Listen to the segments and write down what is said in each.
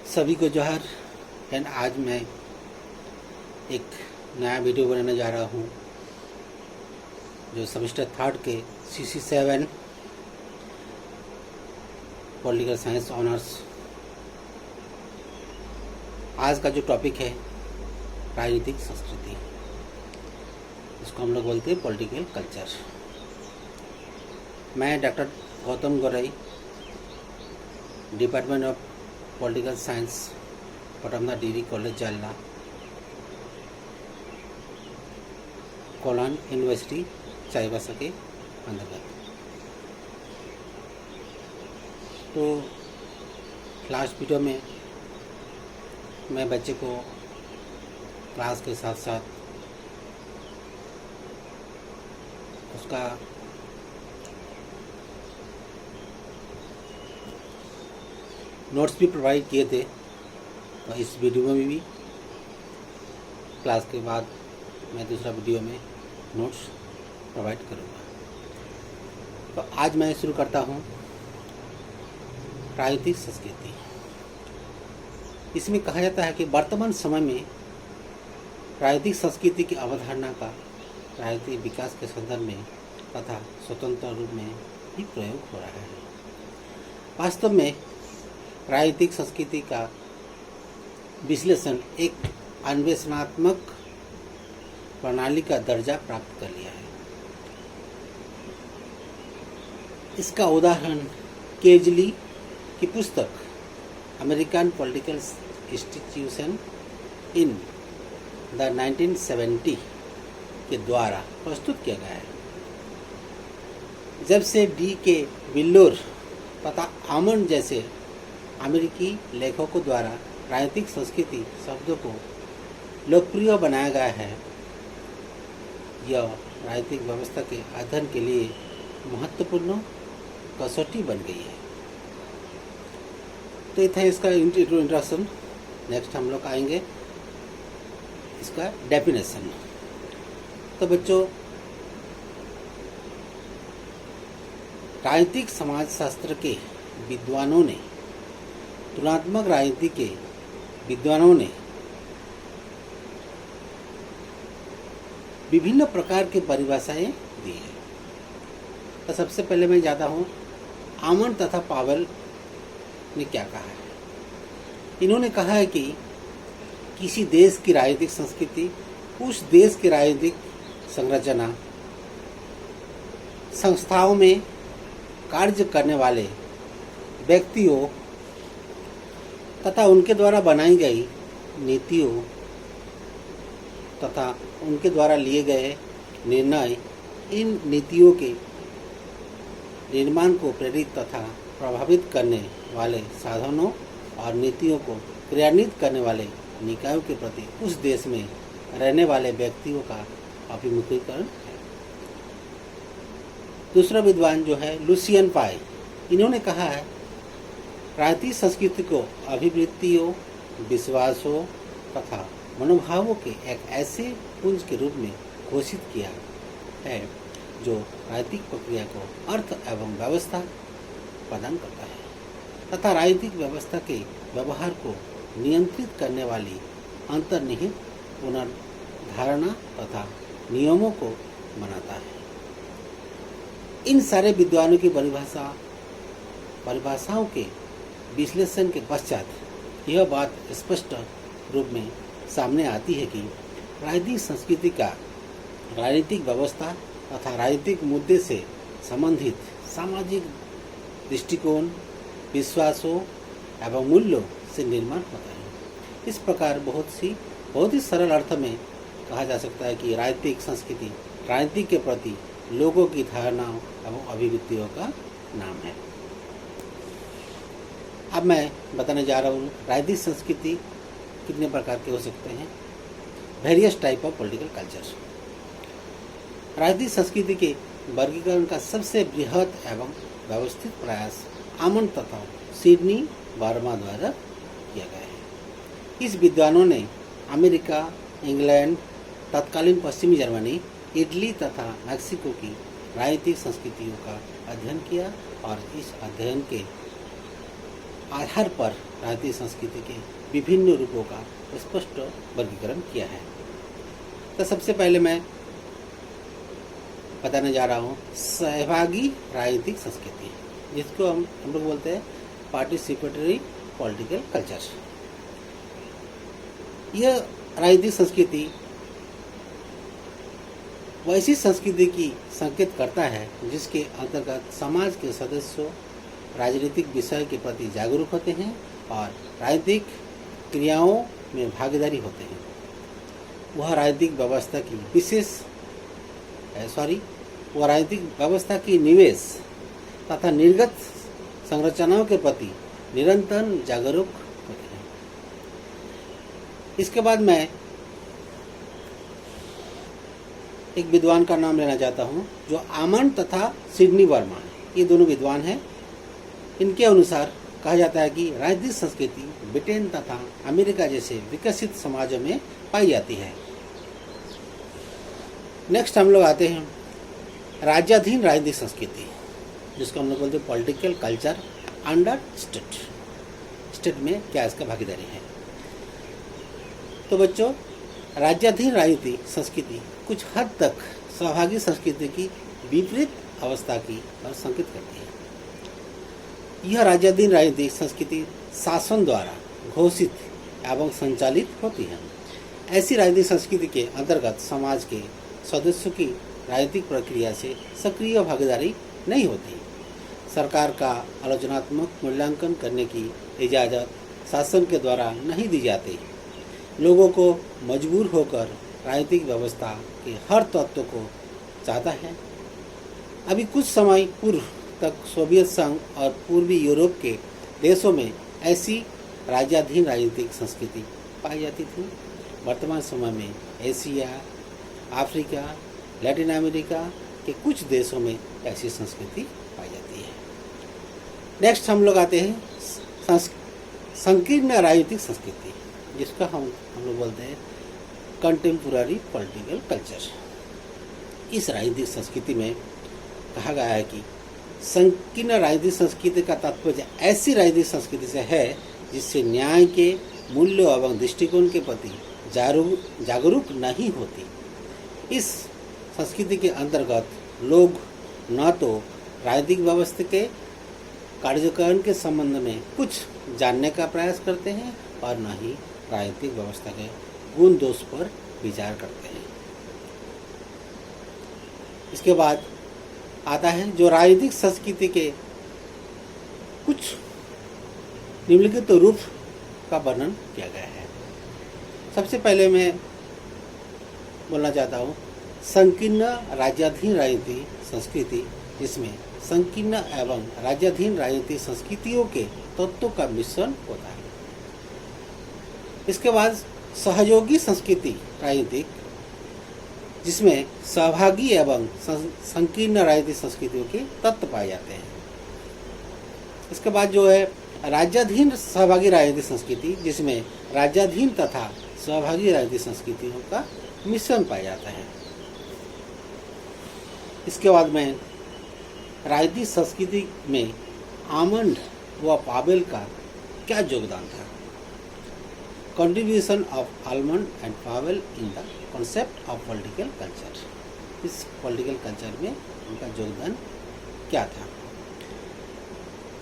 सभी को जोहार। एंड आज मैं एक नया वीडियो बनाने जा रहा हूँ जो सेमेस्टर 3 के CC7 पॉलिटिकल साइंस ऑनर्स। आज का जो टॉपिक है राजनीतिक संस्कृति, इसको हम लोग बोलते हैं पॉलिटिकल कल्चर। मैं doctor Gautam Gaurai, department of political science, Patamda degree college Jalna, Kolhan university Chaibasa के अंतर्गत। तो लास्ट वीडियो में मैं बच्चे को क्लास के साथ साथ उसका नोट्स भी प्रोवाइड किए थे, तो इस वीडियो में भी क्लास के बाद मैं दूसरा वीडियो में नोट्स प्रोवाइड करूँगा। तो आज मैं शुरू करता हूँ राजनीतिक संस्कृति। इसमें कहा जाता है कि वर्तमान समय में राजनीतिक संस्कृति की अवधारणा का राजनीतिक विकास के संदर्भ में तथा स्वतंत्र रूप में ही प्रयोग हो रहा है। वास्तव में राजनीतिक संस्कृति का विश्लेषण एक अन्वेषणात्मक प्रणाली का दर्जा प्राप्त कर लिया है। इसका उदाहरण केजली की पुस्तक American political institution in the 1970 के द्वारा प्रस्तुत किया गया है। जब से D.K. विल्लोर तथा आमंड जैसे अमेरिकी लेखकों द्वारा राजनीतिक संस्कृति शब्दों को लोकप्रिय बनाया गया है, यह राजनीतिक व्यवस्था के अध्ययन के लिए महत्वपूर्ण कसौटी बन गई है। तो ये था इसका इंट्रोडक्शन। नेक्स्ट हम लोग आएंगे इसका डेफिनेशन। तो बच्चों, राजनीतिक समाजशास्त्र के विद्वानों ने, तुलनात्मक राजनीति के विद्वानों ने विभिन्न प्रकार की परिभाषाएं दी है। तो सबसे पहले मैं जाता हूँ आमंड तथा पावेल ने क्या कहा है। इन्होंने कहा है कि किसी देश की राजनीतिक संस्कृति उस देश की राजनीतिक संरचना, संस्थाओं में कार्य करने वाले व्यक्तियों तथा उनके द्वारा बनाई गई नीतियों तथा उनके द्वारा लिए गए निर्णय, इन नीतियों के निर्माण को प्रेरित तथा प्रभावित करने वाले साधनों और नीतियों को क्रियान्वित करने वाले निकायों के प्रति उस देश में रहने वाले व्यक्तियों का अभिमुखीकरण है। दूसरा विद्वान जो है लुसियन पाई, इन्होंने कहा है राजनीतिक संस्कृति को अभिवृत्तियों, विश्वासों तथा मनोभावों के एक ऐसे पुंज के रूप में घोषित किया है जो राजनीतिक प्रक्रिया को अर्थ एवं व्यवस्था प्रदान करता है तथा राजनीतिक व्यवस्था के व्यवहार को नियंत्रित करने वाली अंतर्निहित पुनर्धारणा तथा नियमों को बनाता है। इन सारे विद्वानों की परिभाषाओं के विश्लेषण के पश्चात यह बात स्पष्ट रूप में सामने आती है कि राजनीतिक संस्कृति का राजनीतिक व्यवस्था तथा राजनीतिक मुद्दे से संबंधित सामाजिक दृष्टिकोण, विश्वासों एवं मूल्यों से निर्माण होता है। इस प्रकार बहुत ही सरल अर्थ में कहा जा सकता है कि राजनीतिक संस्कृति राजनीति के प्रति लोगों की धारणाओं एवं अभिव्यक्तियों का नाम है। अब मैं बताने जा रहा हूँ राजनीतिक संस्कृति कितने प्रकार के हो सकते हैं। Various type of political culture. राजनीतिक संस्कृति के वर्गीकरण का सबसे बृहद एवं व्यवस्थित प्रयास आमंड तथा सिडनी वर्मा द्वारा किया गया है। इस विद्वानों ने अमेरिका, इंग्लैंड, तत्कालीन पश्चिमी जर्मनी, इटली तथा मैक्सिको की राजनीतिक संस्कृतियों का अध्ययन किया और इस अध्ययन के आधार पर राजनीतिक संस्कृति के विभिन्न रूपों का स्पष्ट वर्गीकरण किया है। तो सबसे पहले मैं बताने जा रहा हूँ सहभागी राजनीतिक संस्कृति, जिसको हम लोग बोलते हैं पार्टिसिपेटरी पॉलिटिकल कल्चर। यह राजनीतिक संस्कृति वैसी संस्कृति की संकेत करता है जिसके अंतर्गत समाज के सदस्यों राजनीतिक विषय के प्रति जागरूक होते हैं और राजनीतिक क्रियाओं में भागीदारी होते हैं। वह राजनीतिक व्यवस्था की निवेश तथा निर्गत संरचनाओं के प्रति निरंतर जागरूक होते हैं। इसके बाद मैं एक विद्वान का नाम लेना चाहता हूँ जो आमंड तथा सिडनी वर्मा, ये दोनों विद्वान हैं। इनके अनुसार कहा जाता है कि राजनीतिक संस्कृति ब्रिटेन तथा अमेरिका जैसे विकसित समाजों में पाई जाती है। नेक्स्ट हम लोग आते हैं राज्याधीन राजनीतिक संस्कृति, जिसको हम लोग बोलते हैं political culture under state. State में क्या इसका भागीदारी है। तो बच्चों, राज्याधीन राजनीतिक संस्कृति कुछ हद तक सहभागी संस्कृति की विपरीत अवस्था की और संकेत करती है। यह राज्याधीन राजनीतिक संस्कृति शासन द्वारा घोषित एवं संचालित होती है। ऐसी राजनीतिक संस्कृति के अंतर्गत समाज के सदस्यों की राजनीतिक प्रक्रिया से सक्रिय भागीदारी नहीं होती। सरकार का आलोचनात्मक मूल्यांकन करने की इजाज़त शासन के द्वारा नहीं दी जाती। लोगों को मजबूर होकर राजनीतिक व्यवस्था के हर तत्व को चाहता है। अभी कुछ समय पूर्व तक सोवियत संघ और पूर्वी यूरोप के देशों में ऐसी राज्याधीन राजनीतिक संस्कृति पाई जाती थी। वर्तमान समय में एशिया, अफ्रीका, लैटिन अमेरिका के कुछ देशों में ऐसी संस्कृति पाई जाती है। नेक्स्ट हम लोग आते हैं संकीर्ण राजनीतिक संस्कृति, जिसका हम लोग बोलते हैं कंटेम्पोररी पॉलिटिकल कल्चर। इस राजनीतिक संस्कृति में कहा गया है कि संकीर्ण राजनीतिक संस्कृति का तात्पर्य ऐसी राजनीतिक संस्कृति से है जिससे न्याय के मूल्यों एवं दृष्टिकोण के प्रति जागरूक नहीं होती। इस संस्कृति के अंतर्गत लोग न तो राजनीतिक व्यवस्था के कार्यक्रम के संबंध में कुछ जानने का प्रयास करते हैं और न ही राजनीतिक व्यवस्था के गुण दोष पर विचार करते हैं। इसके बाद आता है जो राजनीतिक संस्कृति के कुछ निम्नलिखित रूप का वर्णन किया गया है। सबसे पहले मैं बोलना चाहता हूँ संकीर्ण राज्याधीन राजनीतिक संस्कृति, जिसमें संकीर्ण एवं राज्याधीन राजनीतिक संस्कृतियों के तत्वों का मिश्रण होता है। इसके बाद सहयोगी संस्कृति राजनीतिक, जिसमें सहभागी एवं संकीर्ण राजनीतिक संस्कृतियों के तत्व पाए जाते हैं। इसके बाद जो है राज्याधीन सहभागी राजनीतिक संस्कृति, जिसमें राज्याधीन तथा सहभागी राजनीतिक संस्कृतियों का मिश्रण पाया जाता है। इसके बाद में राजनीतिक संस्कृति में आमंड व पावेल का क्या योगदान था। Contribution of Almond and Powell in the concept of political culture. इस पॉलिटिकल कल्चर में उनका योगदान क्या था।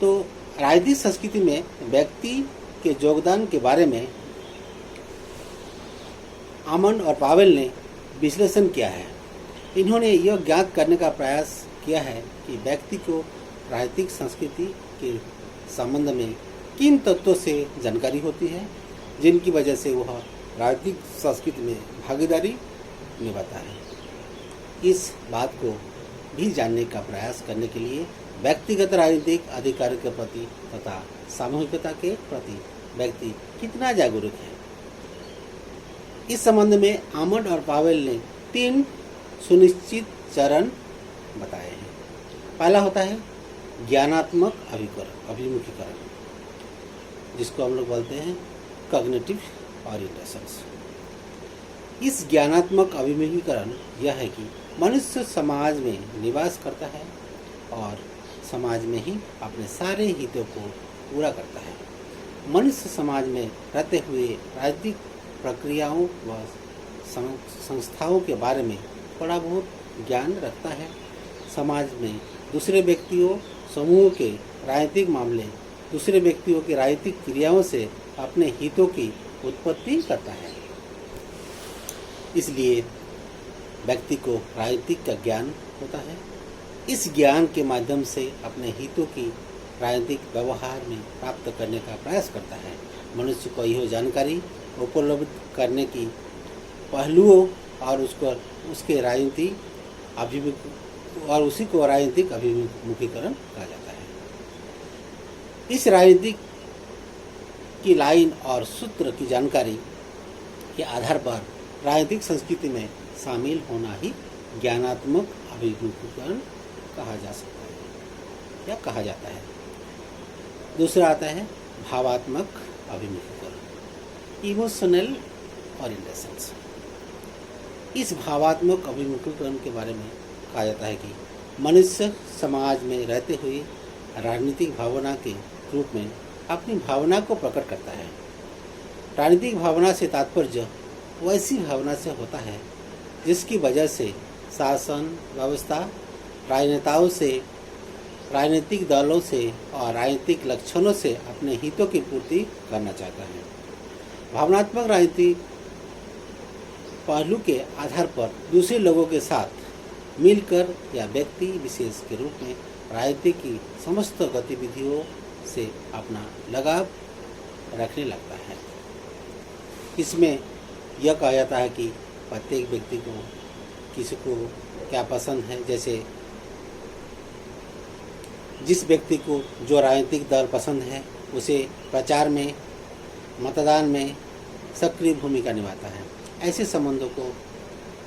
तो राजनीतिक संस्कृति में व्यक्ति के योगदान के बारे में आमंड और पावेल ने विश्लेषण किया है। इन्होंने यह ज्ञात करने का प्रयास किया है कि व्यक्ति को राजनीतिक संस्कृति के संबंध में किन तत्वों से जानकारी होती है जिनकी वजह से वह राजनीतिक संस्कृति में भागीदारी निभाता है। इस बात को भी जानने का प्रयास करने के लिए व्यक्तिगत राजनीतिक अधिकार के प्रति तथा सामूहिकता के प्रति व्यक्ति कितना जागरूक है, इस संबंध में आमंड और पावेल ने 3 सुनिश्चित चरण बताए हैं। पहला होता है ज्ञानात्मक अभिमुखीकरण, जिसको हम लोग बोलते हैं कॉग्निटिव ओरिएंटेशंस। इस ज्ञानात्मक अभिमुखीकरण यह है कि मनुष्य समाज में निवास करता है और समाज में ही अपने सारे हितों को पूरा करता है। मनुष्य समाज में रहते हुए राजनीतिक प्रक्रियाओं व संस्थाओं के बारे में थोड़ा बहुत ज्ञान रखता है। समाज में दूसरे व्यक्तियों समूहों के राजनीतिक मामले दूसरे व्यक्तियों की राजनीतिक क्रियाओं से अपने हितों की उत्पत्ति करता है। इसलिए व्यक्ति को राजनीतिक का ज्ञान होता है। इस ज्ञान के माध्यम से अपने हितों की राजनीतिक व्यवहार में प्राप्त करने का प्रयास करता है। मनुष्य को यह जानकारी उपलब्ध करने की पहलुओं और उसके राजनीतिक और उसी को राजनीतिक अभिमुखीकरण कहा जाता है। इस राजनीतिक की लाइन और सूत्र की जानकारी के आधार पर राजनीतिक संस्कृति में शामिल होना ही ज्ञानात्मक अभिमुखीकरण कहा जा सकता है या कहा जाता है। दूसरा आता है भावात्मक अभिमुखीकरण, इमोशनल ओरिएंटेशन। इस भावात्मक अभिमुखीकरण के बारे में कहा जाता है कि मनुष्य समाज में रहते हुए राजनीतिक भावना के रूप में अपनी भावना को प्रकट करता है। राजनीतिक भावना से तात्पर्य वैसी भावना से होता है जिसकी वजह से शासन व्यवस्था राजनेताओं से, राजनीतिक दलों से और राजनीतिक लक्षणों से अपने हितों की पूर्ति करना चाहता है। भावनात्मक राजनीति पहलू के आधार पर दूसरे लोगों के साथ मिलकर या व्यक्ति विशेष के रूप में राजनीति की समस्त गतिविधियों से अपना लगाव रखने लगता है। इसमें यह कहा जाता है कि प्रत्येक व्यक्ति को किसी को क्या पसंद है, जैसे जिस व्यक्ति को जो राजनीतिक दल पसंद है उसे प्रचार में, मतदान में सक्रिय भूमिका निभाता है। ऐसे संबंधों को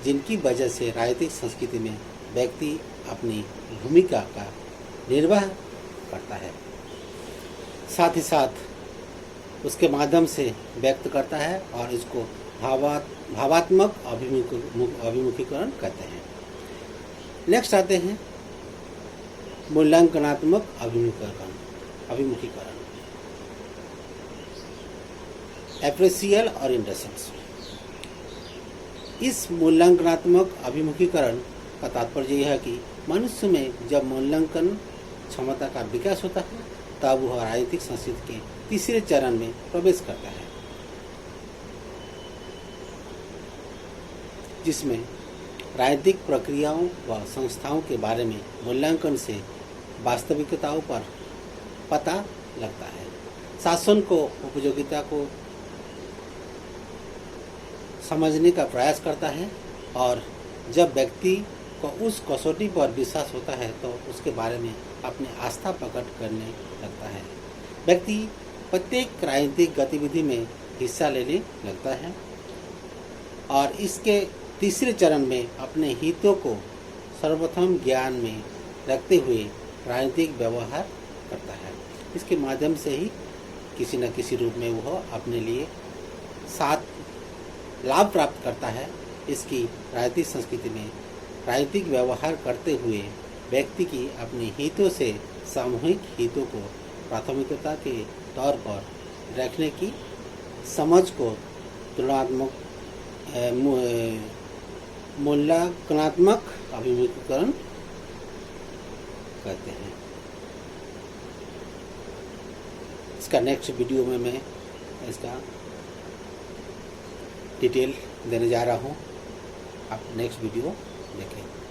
जिनकी वजह से राजनीतिक संस्कृति में व्यक्ति अपनी भूमिका का निर्वाह करता है, साथ ही साथ उसके माध्यम से व्यक्त करता है और इसको भावात्मक अभिमुखीकरण कहते हैं। नेक्स्ट आते हैं मूल्यांकनात्मक अभिमुखीकरण, एप्रेसियल ओरिएंटेशन। इस मूल्यांकनात्मक अभिमुखीकरण का तात्पर्य यह है कि मनुष्य में जब मूल्यांकन क्षमता का विकास होता है तब वह राजनीतिक संस्कृति के तीसरे चरण में प्रवेश करता है, जिसमें राजनीतिक प्रक्रियाओं व संस्थाओं के बारे में मूल्यांकन से वास्तविकताओं पर पता लगता है। शासन को उपयोगिता को समझने का प्रयास करता है और जब व्यक्ति को उस कसौटी पर विश्वास होता है तो उसके बारे में अपनी आस्था प्रकट करने लगता है। व्यक्ति प्रत्येक राजनीतिक गतिविधि में हिस्सा लेने लगता है और इसके तीसरे चरण में अपने हितों को सर्वप्रथम ज्ञान में रखते हुए राजनीतिक व्यवहार करता है। इसके माध्यम से ही किसी न किसी रूप में वह अपने लिए साथ लाभ प्राप्त करता है। इसकी राजनीतिक संस्कृति में राजनीतिक व्यवहार करते हुए व्यक्ति की अपने हितों से सामूहिक हितों को प्राथमिकता के तौर पर रखने की समझ को तुलनात्मक मूल्यांकनात्मक अभिमुखीकरण कहते हैं। इसका नेक्स्ट वीडियो में मैं इसका डिटेल देने जा रहा हूँ। आप नेक्स्ट वीडियो देखें।